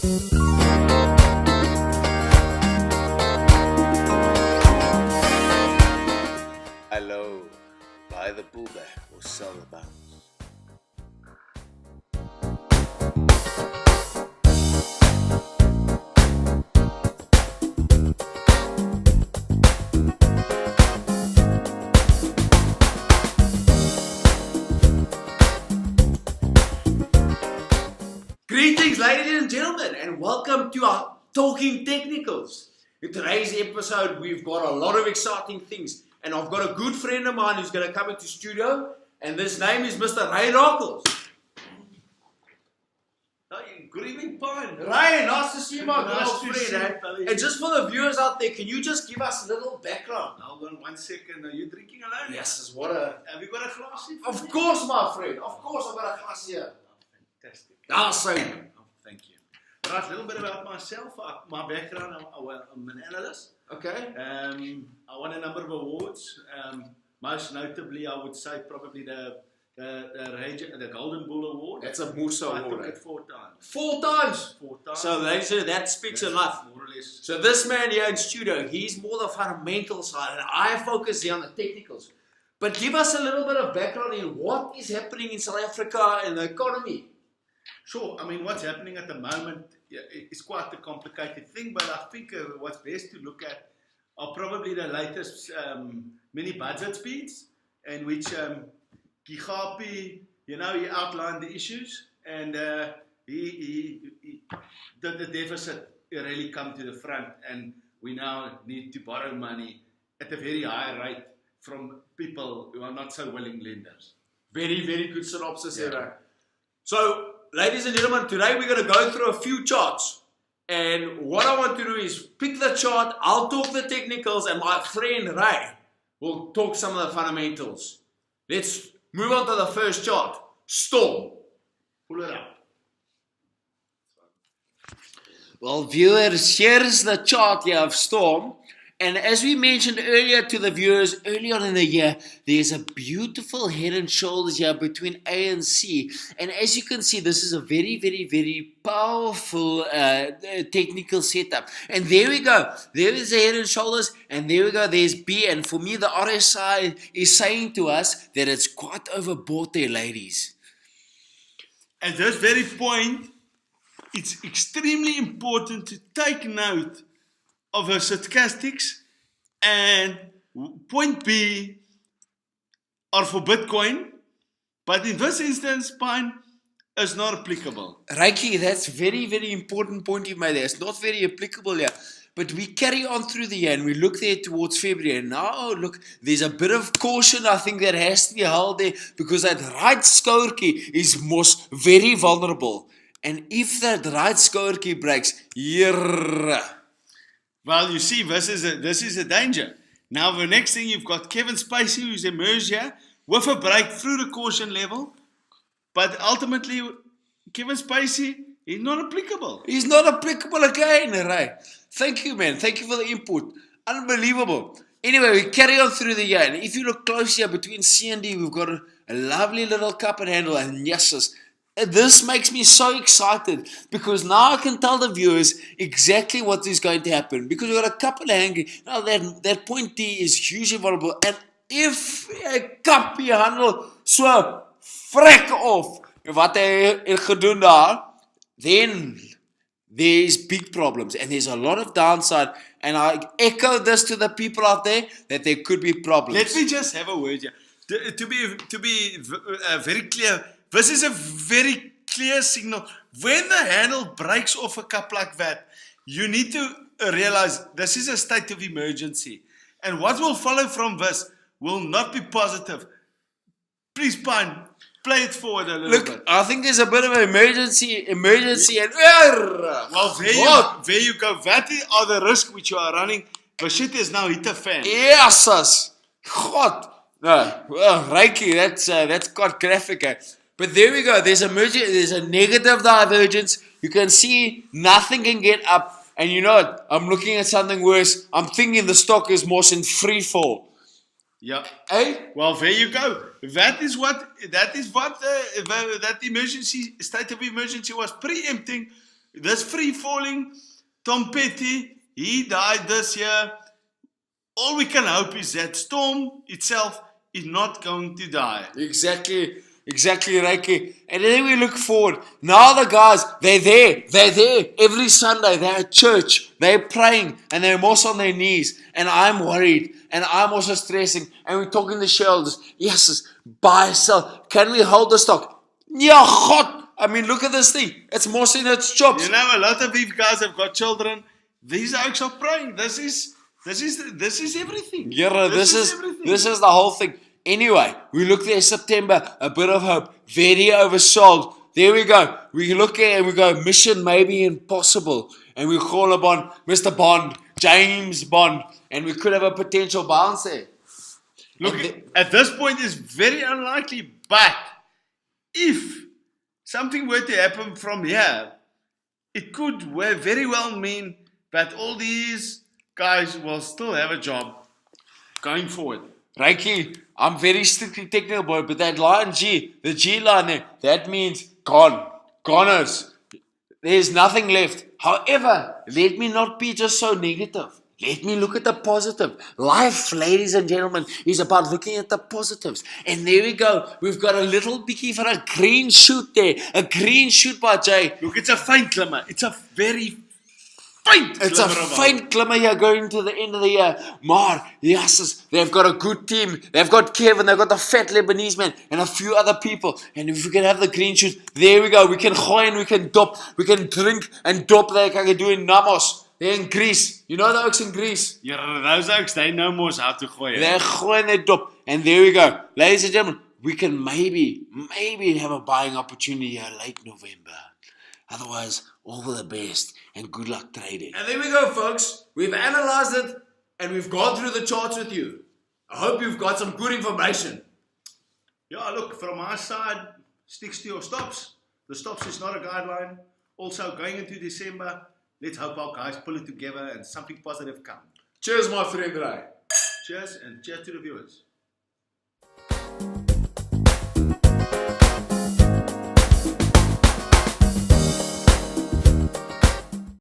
Hello, buy the pullback or sell the bounce. Greetings, ladies and gentlemen, and welcome to our Talking Technicals. In today's episode, we've got a lot of exciting things, and I've got a good friend of mine who's going to come into studio, and this name is Mr. Ray Rockles. Hey, good evening, Pine. Ray, nice to see you, my good Nice old to friend. see you, Eh? buddy. And just for the viewers out there, can you just give us a little background? Hold on 1 second. Are you drinking alone? Yes, what a... Have you got a glass here? Of course, my friend. Of course, I've got a glass here. Fantastic. Awesome. Oh, thank you. Right, a little bit about myself. My background, I'm an analyst. Okay. I won a number of awards. Most notably, I would say probably the Golden Bull Award. That's a Musa I took award. it 4 times. 4 times. 4 times. So, ladies and gentlemen, that speaks That's enough. More or less. So this man here in studio, he's more the fundamental side, and I focus here on the technicals. But give us a little bit of background in what is happening in South Africa and the economy. Sure. I mean, what's happening at the moment is quite a complicated thing, but I think what's best to look at are probably the latest mini budget speeds, in which Gigapi, he outlined the issues, and he did the deficit really come to the front, and we now need to borrow money at a very high rate from people who are not so willing lenders. Very, very good synopsis Yeah. there. So, ladies and gentlemen, today we're going to go through a few charts. And what I want to do is pick the chart, I'll talk the technicals, and my friend Ray will talk some of the fundamentals. Let's move on to the first chart. Storm. Pull it up. Well, viewers, here's the chart here of Storm. And as we mentioned earlier to the viewers, early on in the year, there's a beautiful head and shoulders here between A and C. And as you can see, this is a very, very, very powerful technical setup. And there we go. There is the head and shoulders. And there we go. There's B. And for me, the RSI is saying to us that it's quite overbought there, ladies. At this very point, it's extremely important to take note of her stochastics, and point B are for Bitcoin, but in this instance, Pine is not applicable. Reiki, that's very, very important point you made there. It's not very applicable here. But we carry on through the year and we look there towards February. And now, look, there's a bit of caution, I think, that has to be held there because that right skorkie is most very vulnerable. And if that right skorkie breaks, Well, you see, this is a danger. Now, the next thing, you've got Kevin Spacey, who's emerged here with a break through the caution level, but ultimately, Kevin Spacey is not applicable. he's not applicable again, right? Thank you, man. Thank you for the input. Unbelievable. Anyway, we carry on through the year. And if you look close here between C and D, we've got a lovely little cup and handle. And yes, this makes me so excited because now I can tell the viewers exactly what is going to happen. Because we've got a couple of hanging. Now that point D is hugely vulnerable. And if a kappie handel so vrek off wat hy het gedoen daar, then there's big problems and there's a lot of downside. And I echo this to the people out there that there could be problems. Let me just have a word here. To be very clear, this is a very clear signal. When the handle breaks off a cup like that, you need to realize this is a state of emergency. And what will follow from this will not be positive. Please, Pine, play it forward a little bit. Look, I think there's a bit of an emergency and Well, there you go. That are the risks which you are running. The shit is now hit a fan. Yes, God. No, well, Reiki, that's quite graphic. Eh? But there we go. There's a negative divergence. You can see nothing can get up. And you know what? I'm looking at something worse. I'm thinking the stock is more in free fall. Yeah. Hey? Well, there you go. That is what that emergency state of emergency was preempting this free-falling Tom Petty, he died this year. All we can hope is that Storm itself is not going to die. Exactly, Reiki. And then we look forward. Now the guys, they're there. Every Sunday, they're at church. They're praying and they're most on their knees. And I'm worried. And I'm also stressing. And we're talking to shareholders. Yes, buy, sell. Can we hold the stock? Yeah, God. I mean, look at this thing. It's more in its chops. You know, a lot of these guys have got children. These oaks are praying. This is everything. Yeah, this everything. is the whole thing. Anyway, we look there September, a bit of hope, very oversold. There we go. We look at it and we go, mission may be impossible. And we call upon Mr. Bond, James Bond, and we could have a potential bounce there. Look, at this point it's very unlikely, but if something were to happen from here, it could very well mean that all these guys will still have a job going forward. Reiki, I'm very strictly technical, boy, but that line G, the G line there, that means gone. Goners. There's nothing left. However, let me not be just so negative. Let me look at the positive. Life, ladies and gentlemen, is about looking at the positives. And there we go. We've got a little bikkie for a green shoot there. A green shoot by Jay. Look, it's a faint glimmer. It's a very faint It's a glimmer of hope. faint glimmer here going to the end of the year. Maar, yes, they've got a good team. They've got Kevin, they've got the fat Lebanese man, and a few other people. And if we can have the green shoot, there we go. We can gooi and we can dop. We can drink and dop like I can do in Namos. They're in Greece. You know the oaks in Greece? Yeah, those oaks, they know more how to gooi. They're gooi and they dop. And there we go. Ladies and gentlemen, we can maybe have a buying opportunity here late November. Otherwise, all the best and good luck trading. And there we go, folks. We've analyzed it and we've gone through the charts with you. I hope you've got some good information. Yeah, look, from our side, sticks to your stops. The stops is not a guideline. Also, going into December, let's hope our guys pull it together and something positive come. Cheers, my friend Ray. Cheers, and cheers to the viewers.